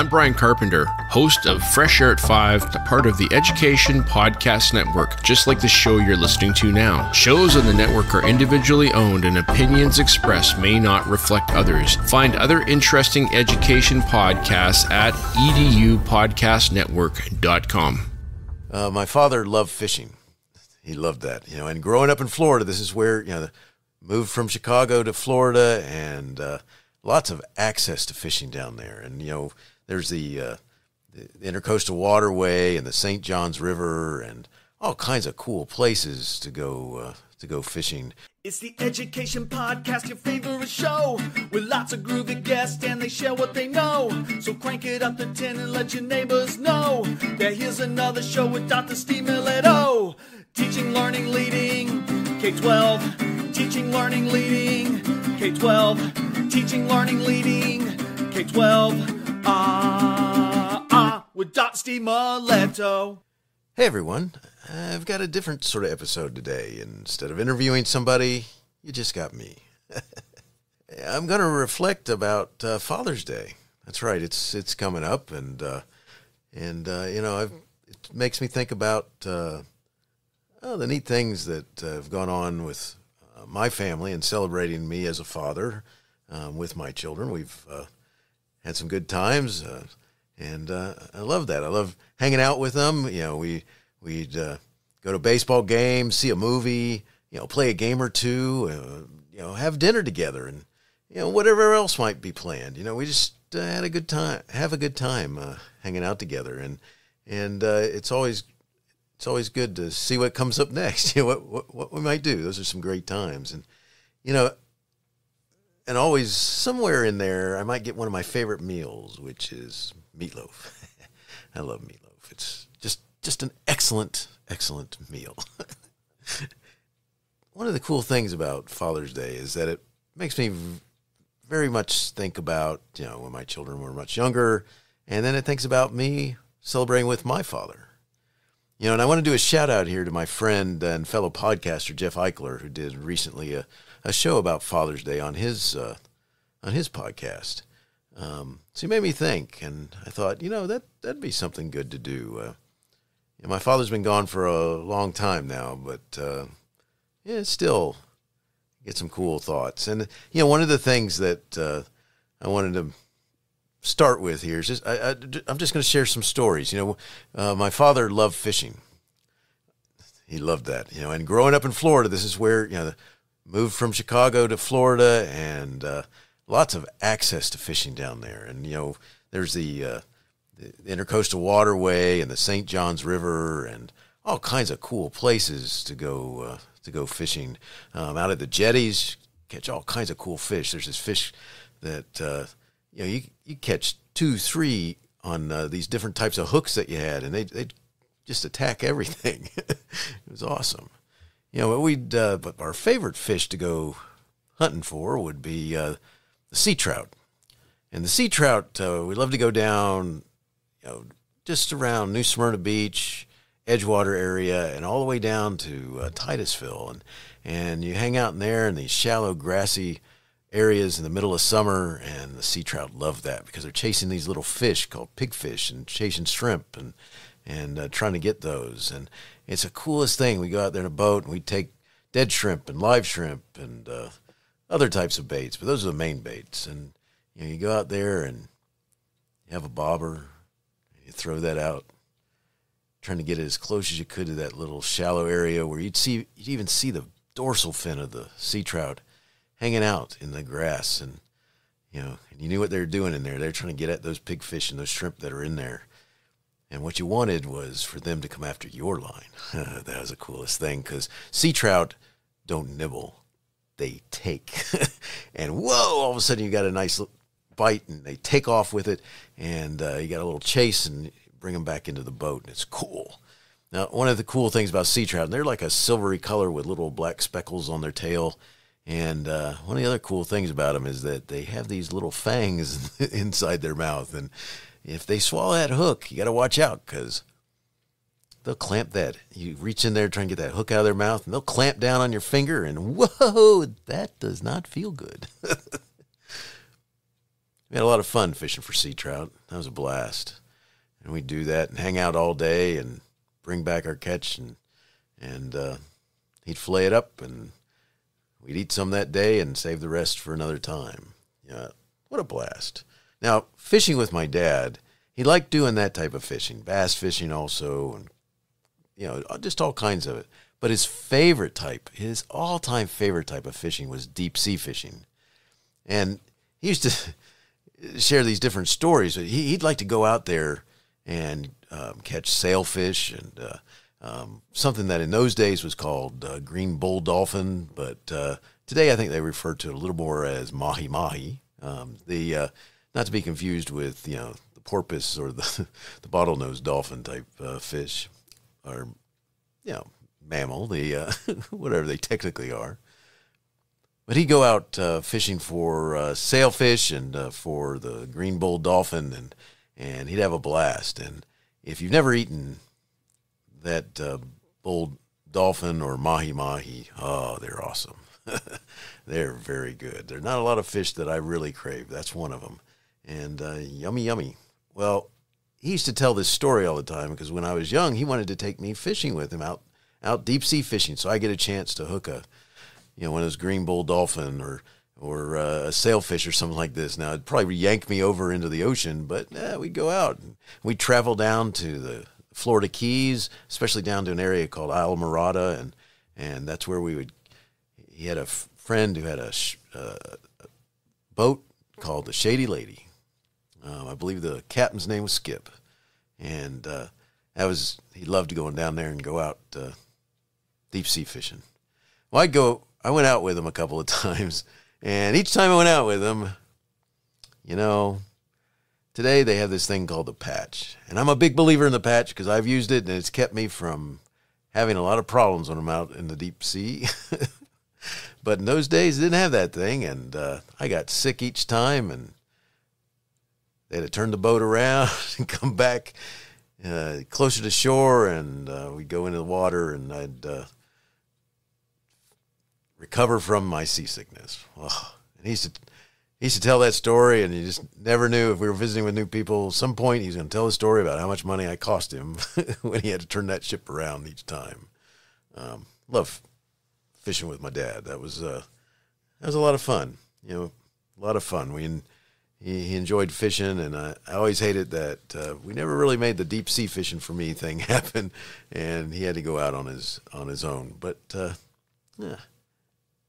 I'm Brian Carpenter, host of Fresh Air at 5, a part of the Education Podcast Network, just like the show you're listening to now. Shows on the network are individually owned and opinions expressed may not reflect others. Find other interesting education podcasts at edupodcastnetwork.com. My father loved fishing. He loved that, and growing up in Florida, this is where, moved from Chicago to Florida, and lots of access to fishing down there. And, there's the Intercoastal Waterway and the St. Johns River and all kinds of cool places to go fishing. It's the Education Podcast, your favorite show, with lots of groovy guests and they share what they know. So crank it up to 10 and let your neighbors know that here's another show with Dr. Steve Milletto. Teaching, learning, leading, K-12. Teaching, learning, leading, K-12. Teaching, learning, leading, K-12. With Dr. Steve Milletto. Hey everyone, I've got a different sort of episode today. Instead of interviewing somebody, you just got me. I'm going to reflect about Father's Day. That's right, it's coming up, and it makes me think about the neat things that have gone on with my family and celebrating me as a father with my children. We've had some good times, and I love that. I love hanging out with them. We'd go to baseball games, see a movie, play a game or two, have dinner together, and whatever else might be planned. We just have a good time hanging out together, and it's always good to see what comes up next. What we might do. Those are some great times, and and always somewhere in there, I might get one of my favorite meals, which is meatloaf. I love meatloaf. It's just an excellent meal. One of the cool things about Father's Day is that it makes me very much think about, when my children were much younger, and then it thinks about me celebrating with my father. And I want to do a shout out here to my friend and fellow podcaster, Jeff Ikler, who did recently a show about Father's Day on his podcast. So he made me think, and I thought, that'd be something good to do. My father's been gone for a long time now, but still get some cool thoughts. And one of the things that I wanted to start with here is just I'm just going to share some stories. My father loved fishing. He loved that. And growing up in Florida, this is where moved from Chicago to Florida, and lots of access to fishing down there. And there's the Intercoastal Waterway and the St. Johns River and all kinds of cool places to go fishing. Out at the jetties, catch all kinds of cool fish. There's this fish that you catch 2, 3 on these different types of hooks that you had, and they'd just attack everything. It was awesome. But our favorite fish to go hunting for would be the sea trout. And the sea trout, we love to go down, just around New Smyrna Beach, Edgewater area, and all the way down to Titusville. And you hang out in there in these shallow, grassy areas in the middle of summer, and the sea trout love that because they're chasing these little fish called pigfish and chasing shrimp and trying to get those. And it's the coolest thing. We go out there in a boat, and we take dead shrimp and live shrimp and other types of baits, but those are the main baits. And you go out there and you have a bobber, you throw that out, trying to get it as close as you could to that little shallow area where you'd even see the dorsal fin of the sea trout hanging out in the grass. And and you knew what they were doing in there. They're trying to get at those pigfish and those shrimp that are in there. And what you wanted was for them to come after your line. That was the coolest thing, because sea trout don't nibble. They take. And whoa, all of a sudden you got a nice bite, and they take off with it, and you got a little chase, and bring them back into the boat, and it's cool. Now, one of the cool things about sea trout, and they're like a silvery color with little black speckles on their tail. And one of the other cool things about them is that they have these little fangs inside their mouth. And if they swallow that hook, you got to watch out, because they'll clamp that. You reach in there trying to get that hook out of their mouth, and they'll clamp down on your finger, and whoa, that does not feel good. We had a lot of fun fishing for sea trout. That was a blast. And we'd do that and hang out all day and bring back our catch, and he'd fillet it up, and we'd eat some that day and save the rest for another time. Yeah, what a blast. Now, fishing with my dad, he liked doing that type of fishing, bass fishing also, and just all kinds of it. But his all-time favorite type of fishing was deep sea fishing. And he used to share these different stories. He'd like to go out there and catch sailfish and something that in those days was called green bull dolphin, but today I think they refer to it a little more as mahi-mahi. Not to be confused with the porpoise or the bottlenose dolphin type fish, or mammal, whatever they technically are. But he'd go out fishing for sailfish and for the green bull dolphin, and he'd have a blast. And if you've never eaten that bull dolphin or mahi-mahi, oh, they're awesome. They're very good. There are not a lot of fish that I really crave. That's one of them. And yummy, yummy. Well, he used to tell this story all the time because when I was young, he wanted to take me fishing with him out deep sea fishing, so I get a chance to hook one of those green bull dolphin or a sailfish or something like this. Now, it'd probably yank me over into the ocean, but we'd go out. And we'd travel down to the Florida Keys, especially down to an area called Isle Morada, and that's where he had a friend who had a boat called the Shady Lady. I believe the captain's name was Skip, and he loved going down there and go out deep sea fishing. Well, I went out with him a couple of times, and each time I went out with him, today they have this thing called the patch, and I'm a big believer in the patch because I've used it, and it's kept me from having a lot of problems when I'm out in the deep sea. But in those days, I didn't have that thing, and I got sick each time, and they had to turn the boat around and come back closer to shore, and we'd go into the water, and I'd recover from my seasickness. Oh, and he used to tell that story, and you just never knew if we were visiting with new people. At some point, he's going to tell a story about how much money I cost him when he had to turn that ship around each time. Love fishing with my dad. That was a lot of fun. A lot of fun. He enjoyed fishing, and I always hated that we never really made the deep sea fishing for me thing happen, and he had to go out on his own. But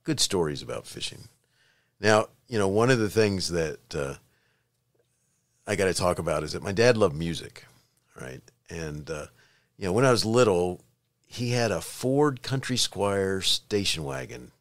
good stories about fishing. Now, one of the things that I got to talk about is that my dad loved music, right? And when I was little, he had a Ford Country Squire station wagon.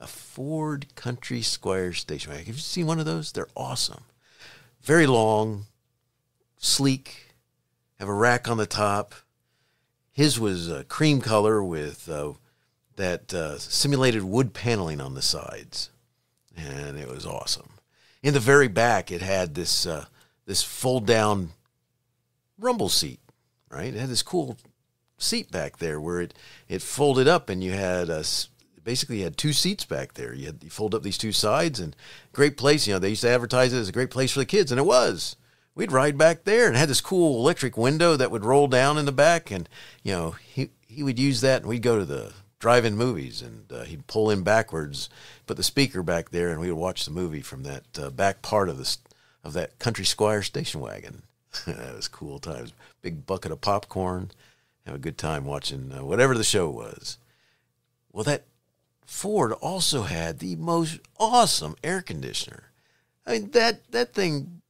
A Ford Country Squire station wagon. Have you seen one of those? They're awesome. Very long, sleek, have a rack on the top. His was cream color with that simulated wood paneling on the sides, and it was awesome. In the very back, it had this fold-down rumble seat, right? It had this cool seat back there where it folded up, and you had basically you had two seats back there. You fold up these two sides, and great place. They used to advertise it as a great place for the kids, and it was. We'd ride back there, and it had this cool electric window that would roll down in the back, and he would use that, and we'd go to the drive-in movies, and he'd pull in backwards, put the speaker back there, and we would watch the movie from that back part of that Country Squire station wagon. That was cool times. Big bucket of popcorn. Have a good time watching whatever the show was. Well, that Ford also had the most awesome air conditioner. I mean, that thing,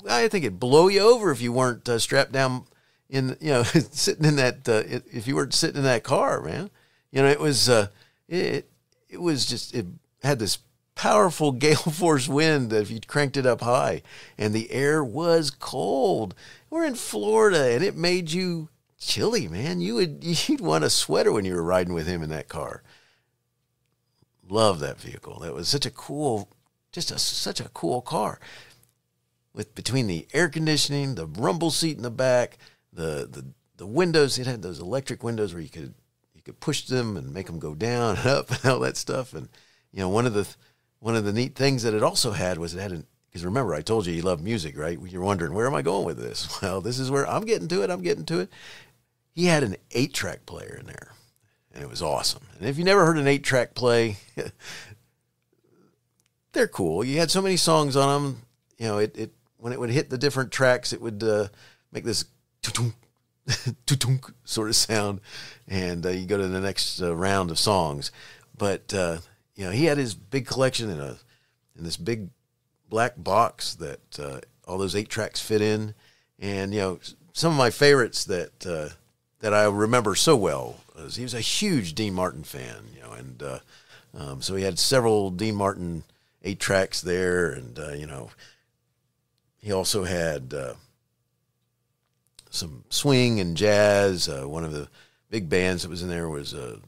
I think it'd blow you over if you weren't strapped down sitting in that, if you weren't sitting in that car, man. It was, it had this powerful gale force wind that if you cranked it up high, and the air was cold. We're in Florida, and it made you chilly, man. You'd want a sweater when you were riding with him in that car. Love that vehicle. That was such a cool car. Between the air conditioning, the rumble seat in the back, the windows, it had those electric windows where you could push them and make them go down and up and all that stuff. And one of the neat things that it also had was it could Because remember, I told you he loved music, right? You're wondering, where am I going with this? Well, this is where I'm getting to it. He had an 8-track player in there, and it was awesome. And if you never heard an 8-track play, they're cool. You had so many songs on them. You know, it when it would hit the different tracks, it would make this tutunk sort of sound, and you go to the next round of songs. But you know, he had his big collection in this big black box that all those 8 tracks fit in. And you know, some of my favorites that I remember so well was he was a huge Dean Martin fan. You know, and so he had several Dean Martin 8 tracks there, and you know, he also had some swing and jazz. One of the big bands that was in there was a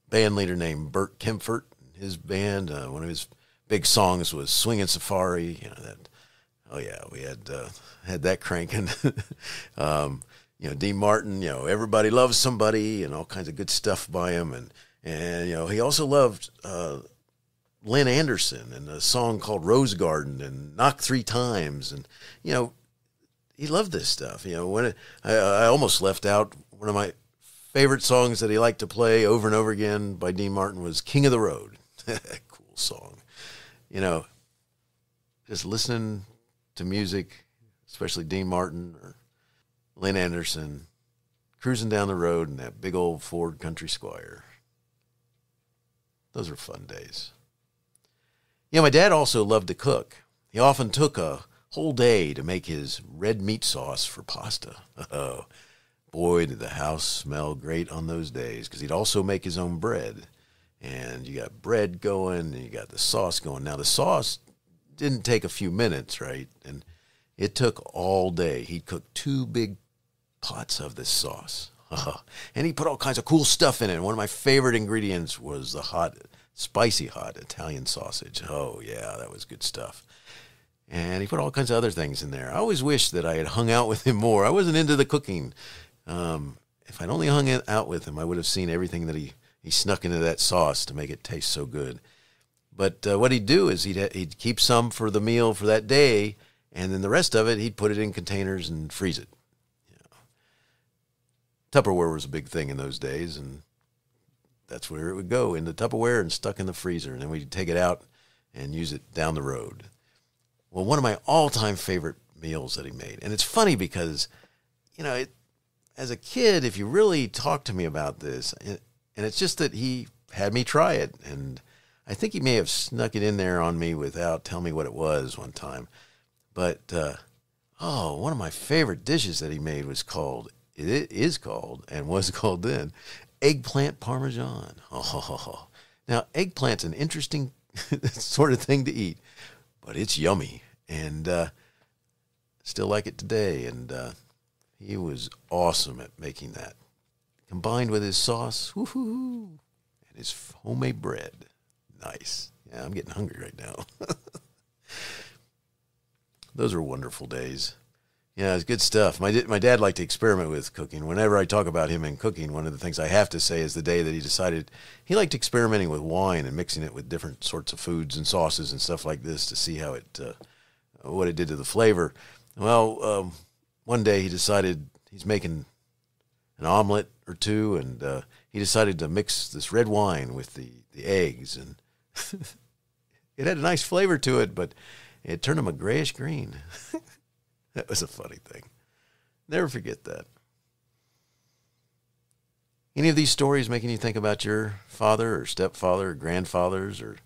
band leader named Bert Kempfert. His band, one of his big songs was Swingin' Safari. You know that. Oh yeah, we had that cranking. You know, Dean Martin. You know, Everybody Loves Somebody, and all kinds of good stuff by him. And you know, he also loved Lynn Anderson and a song called Rose Garden and Knock 3 Times. And you know, he loved this stuff. You know, when I almost left out one of my favorite songs that he liked to play over and over again by Dean Martin was King of the Road. Cool song. You know, just listening to music, especially Dean Martin or Lynn Anderson, cruising down the road in that big old Ford Country Squire. Those were fun days. You know, my dad also loved to cook. He often took a whole day to make his red meat sauce for pasta. Oh, boy, did the house smell great on those days, because he'd also make his own bread. And you got bread going, and you got the sauce going. Now, the sauce didn't take a few minutes, right? And it took all day. He'd cook 2 big pots of this sauce. And he put all kinds of cool stuff in it. And one of my favorite ingredients was the spicy hot Italian sausage. Oh, yeah, that was good stuff. And he put all kinds of other things in there. I always wish that I had hung out with him more. I wasn't into the cooking. If I'd only hung out with him, I would have seen everything that he snuck into that sauce to make it taste so good. But what he'd do is he'd keep some for the meal for that day, and then the rest of it, he'd put it in containers and freeze it. You know. Tupperware was a big thing in those days, and that's where it would go, into Tupperware and stuck in the freezer. And then we'd take it out and use it down the road. Well, one of my all-time favorite meals that he made, and it's funny because, you know, as a kid, if you really talk to me about this, and it's just that he had me try it, and I think he may have snuck it in there on me without telling me what it was one time. But, one of my favorite dishes that he made was called and was called then, eggplant parmesan. Oh, now, eggplant's an interesting sort of thing to eat, but it's yummy, and still like it today. And he was awesome at making that, combined with his sauce, woohoo, and his homemade bread. Nice. Yeah, I'm getting hungry right now. Those were wonderful days. Yeah, it's good stuff. My dad liked to experiment with cooking. Whenever I talk about him and cooking, one of the things I have to say is the day that he decided he liked experimenting with wine and mixing it with different sorts of foods and sauces and stuff like this to see how what it did to the flavor. Well, one day he decided he's making an omelet or two, and he decided to mix this red wine with the eggs, and it had a nice flavor to it, but it turned him a grayish green. That was a funny thing. Never forget that. Any of these stories making you think about your father or stepfather or grandfathers or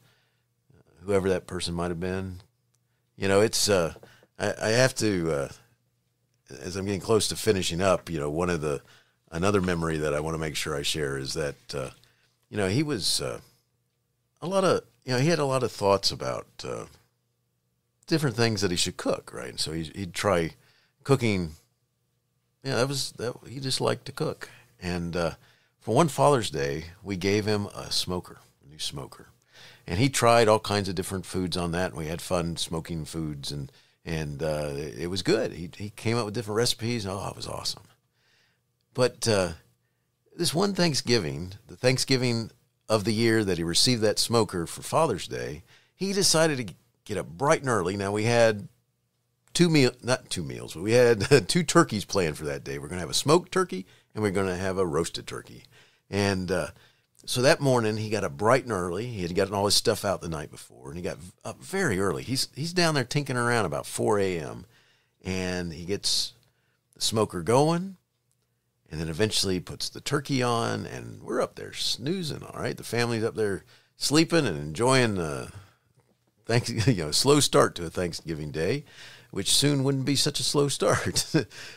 whoever that person might have been? You know, it's I have to, as I'm getting close to finishing up, you know, another memory that I want to make sure I share is that, you know, he was he had a lot of thoughts about different things that he should cook, right? So he'd try cooking. Yeah, he just liked to cook. And for one Father's Day, we gave him a new smoker. And he tried all kinds of different foods on that, and we had fun smoking foods, and it was good. He came up with different recipes, and it was awesome. But this one Thanksgiving, the Thanksgiving of the year that he received that smoker for Father's Day, he decided to get up bright and early. Now, we had not two meals, but we had 2 turkeys planned for that day. We're going to have a smoked turkey, and we're going to have a roasted turkey. And so that morning, he got up bright and early. He had gotten all his stuff out the night before, and he got up very early. He's down there tinkering around about 4 a.m., and he gets the smoker going, and then eventually puts the turkey on, and we're up there snoozing, all right? The family's up there sleeping and enjoying slow start to a Thanksgiving day, which soon wouldn't be such a slow start,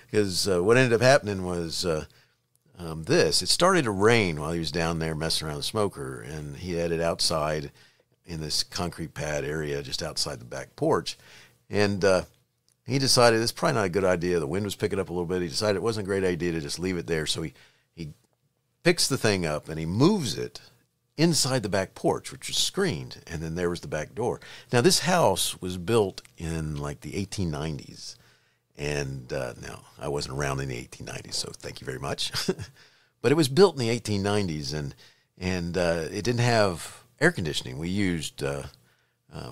because what ended up happening was it started to rain while he was down there messing around the smoker, and he had it outside in this concrete pad area just outside the back porch, and he decided it's probably not a good idea. The wind was picking up a little bit. He decided it wasn't a great idea to just leave it there, so he picks the thing up and he moves it inside the back porch, which was screened, and then there was the back door. Now, this house was built in like the 1890s, and now I wasn't around in the 1890s, so thank you very much. But it was built in the 1890s, and it didn't have air conditioning. We used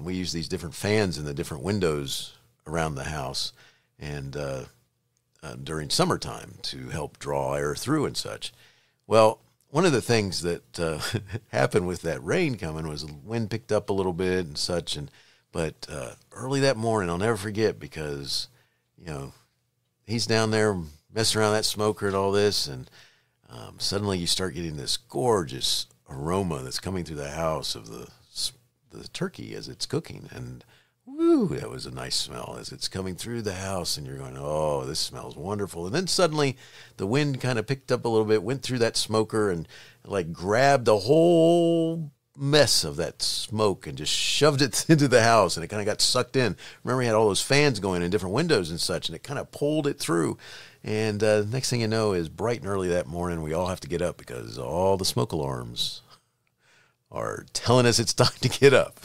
these different fans in the different windows around the house, and during summertime to help draw air through and such. Well, one of the things that happened with that rain coming was the wind picked up a little bit and such, but early that morning, I'll never forget, because he's down there messing around that smoker and all this, and suddenly you start getting this gorgeous aroma that's coming through the house of the turkey as it's cooking, and woo, that was a nice smell as it's coming through the house, and you're going, oh, this smells wonderful. And then suddenly the wind kind of picked up a little bit, went through that smoker, and like grabbed the whole mess of that smoke and just shoved it into the house, and it kind of got sucked in. Remember, he had all those fans going in different windows and such, and it kind of pulled it through. And next thing you know is bright and early that morning, we all have to get up because all the smoke alarms are telling us it's time to get up.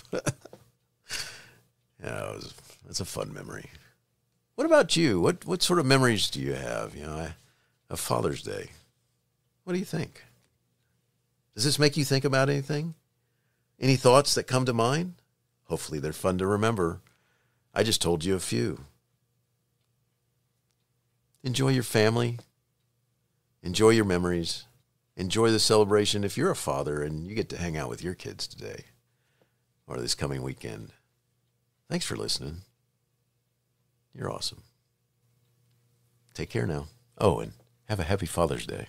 It's a fun memory. What about you? What sort of memories do you have, of Father's Day? What do you think? Does this make you think about anything? Any thoughts that come to mind? Hopefully they're fun to remember. I just told you a few. Enjoy your family. Enjoy your memories. Enjoy the celebration if you're a father and you get to hang out with your kids today or this coming weekend. Thanks for listening. You're awesome. Take care now. Oh, and have a happy Father's Day.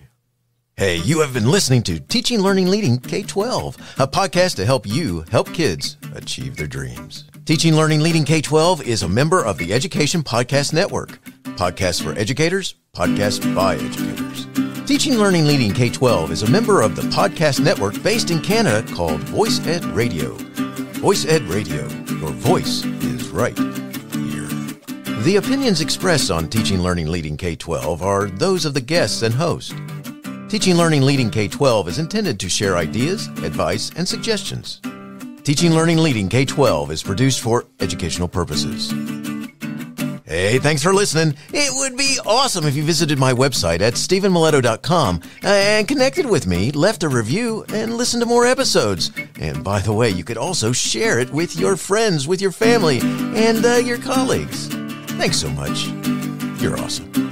Hey, you have been listening to Teaching, Learning, Leading K-12, a podcast to help you help kids achieve their dreams. Teaching, Learning, Leading K-12 is a member of the Education Podcast Network. Podcasts for educators, podcasts by educators. Teaching, Learning, Leading K-12 is a member of the podcast network based in Canada called Voice Ed Radio. Voice Ed Radio. Your voice is right here. The opinions expressed on Teaching, Learning, Leading K-12 are those of the guests and host. Teaching, Learning, Leading K-12 is intended to share ideas, advice, and suggestions. Teaching, Learning, Leading K-12 is produced for educational purposes. Hey, thanks for listening. It would be awesome if you visited my website at stephenmiletto.com and connected with me, left a review, and listened to more episodes. And by the way, you could also share it with your friends, with your family, and your colleagues. Thanks so much. You're awesome.